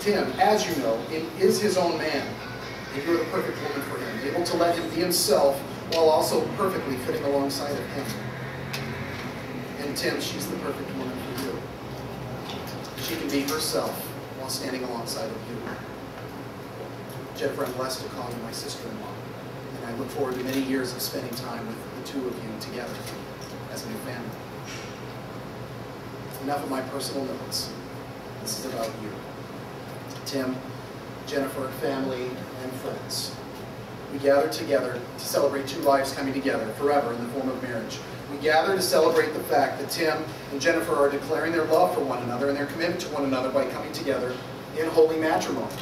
Tim, as you know, is his own man, and you're the perfect woman for him, able to let him be himself while also perfectly fitting alongside of him. And Tim, she's the perfect woman for you. She can be herself while standing alongside of you. Jennifer, I'm blessed to call you my sister-in-law, and I look forward to many years of spending time with the two of you together as a new family. Enough of my personal notes. This is about you. Tim, Jennifer, family, and friends. We gather together to celebrate two lives coming together forever in the form of marriage. We gather to celebrate the fact that Tim and Jennifer are declaring their love for one another and their commitment to one another by coming together in holy matrimony.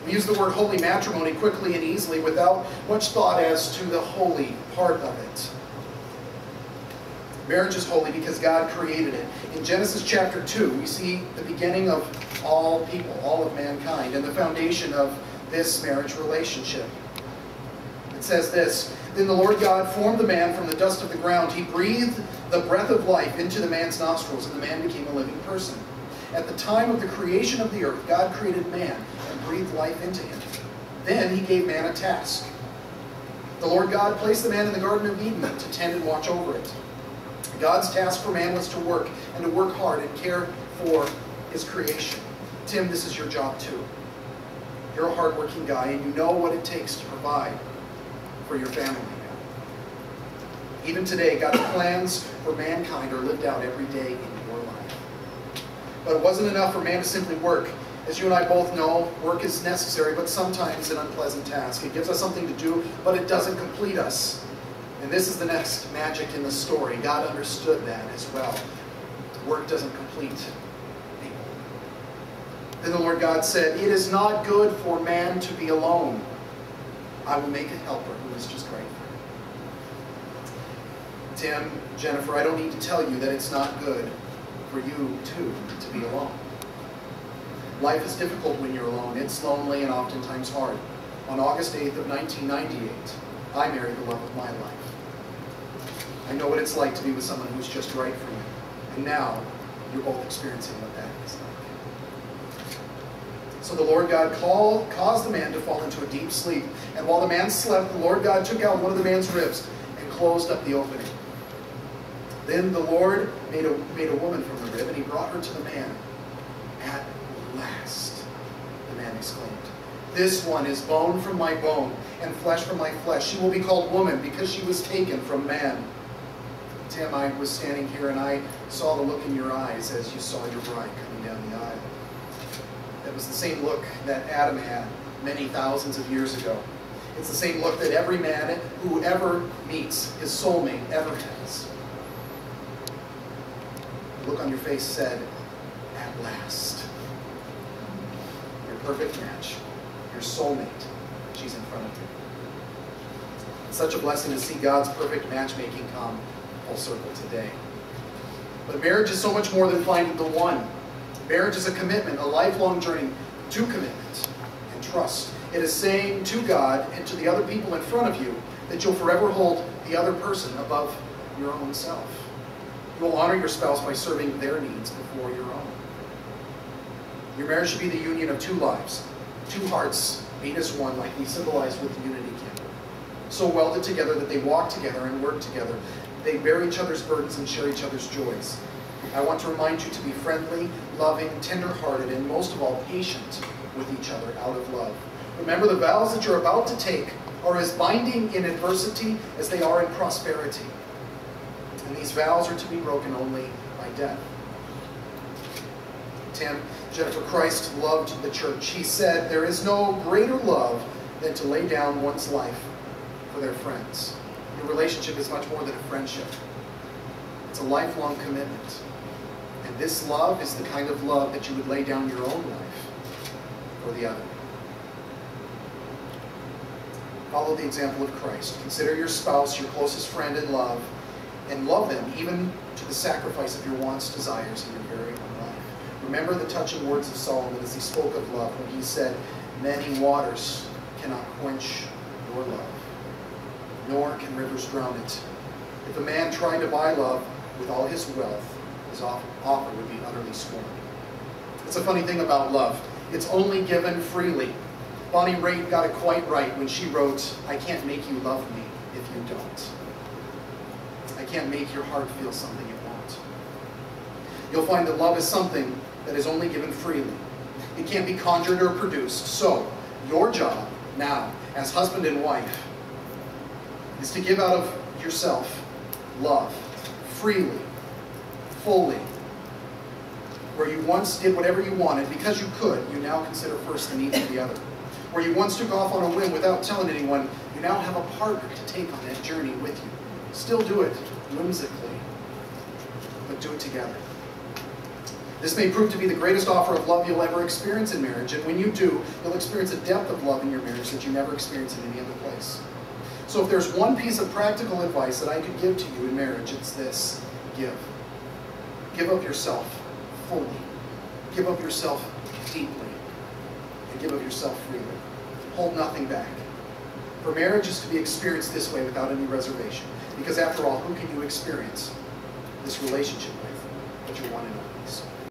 We use the word holy matrimony quickly and easily without much thought as to the holy part of it. Marriage is holy because God created it. In Genesis chapter 2, we see the beginning of all people, all of mankind, and the foundation of this marriage relationship. It says this, "Then the Lord God formed the man from the dust of the ground. He breathed the breath of life into the man's nostrils, and the man became a living person." At the time of the creation of the earth, God created man and breathed life into him. Then he gave man a task. The Lord God placed the man in the Garden of Eden to tend and watch over it. God's task for man was to work, and to work hard and care for his creation. Tim, this is your job too. You're a hardworking guy, and you know what it takes to provide for your family. Even today, God's plans for mankind are lived out every day in your life. But it wasn't enough for man to simply work. As you and I both know, work is necessary, but sometimes an unpleasant task. It gives us something to do, but it doesn't complete us. And this is the next magic in the story. God understood that as well. Work doesn't complete people. Then the Lord God said, "It is not good for man to be alone. I will make a helper who is just right for him." Tim, Jennifer, I don't need to tell you that it's not good for you, too, to be alone. Life is difficult when you're alone. It's lonely and oftentimes hard. On August 8th of 1998, I married the love of my life. I know what it's like to be with someone who's just right for you. And now, you're both experiencing what that is like. So the Lord God caused the man to fall into a deep sleep. And while the man slept, the Lord God took out one of the man's ribs and closed up the opening. Then the Lord made a woman from the rib, and he brought her to the man. "At last," the man exclaimed. "This one is bone from my bone and flesh from my flesh. She will be called woman because she was taken from man." Tim, I was standing here and I saw the look in your eyes as you saw your bride coming down the aisle. That was the same look that Adam had many thousands of years ago. It's the same look that every man who ever meets his soulmate ever has. The look on your face said, "At last." Your perfect match, your soulmate, she's in front of you. It's such a blessing to see God's perfect matchmaking come full circle today. But marriage is so much more than finding the one. Marriage is a commitment, a lifelong journey to commitment and trust. It is saying to God and to the other people in front of you that you'll forever hold the other person above your own self. You will honor your spouse by serving their needs before your own. Your marriage should be the union of two lives, two hearts made as one, like we symbolized with the unity candle. So welded together that they walk together and work together. They bear each other's burdens and share each other's joys. I want to remind you to be friendly, loving, tender-hearted, and most of all, patient with each other out of love. Remember, the vows that you're about to take are as binding in adversity as they are in prosperity. And these vows are to be broken only by death. Tim, Jennifer, Christ loved the church. He said, "There is no greater love than to lay down one's life for their friends." Your relationship is much more than a friendship. It's a lifelong commitment. And this love is the kind of love that you would lay down your own life for the other. Follow the example of Christ. Consider your spouse your closest friend in love, and love them even to the sacrifice of your wants, desires, and your very own life. Remember the touching words of Solomon as he spoke of love when he said, "Many waters cannot quench your love, nor can rivers drown it." If a man tried to buy love with all his wealth, his offer would be utterly scorned. It's a funny thing about love. It's only given freely. Bonnie Raitt got it quite right when she wrote, "I can't make you love me if you don't. I can't make your heart feel something it won't." You'll find that love is something that is only given freely. It can't be conjured or produced. So, your job now, as husband and wife, is to give out of yourself love, freely, fully. Where you once did whatever you wanted because you could, you now consider first the needs of the other. Where you once took off on a whim without telling anyone, you now have a partner to take on that journey with you. Still do it whimsically, but do it together. This may prove to be the greatest offer of love you'll ever experience in marriage, and when you do, you'll experience a depth of love in your marriage that you never experience in any other place. So if there's one piece of practical advice that I could give to you in marriage, it's this: give. Give up yourself fully. Give up yourself deeply. And give up yourself freely. Hold nothing back. For marriage is to be experienced this way without any reservation. Because after all, who can you experience this relationship with but your one and only?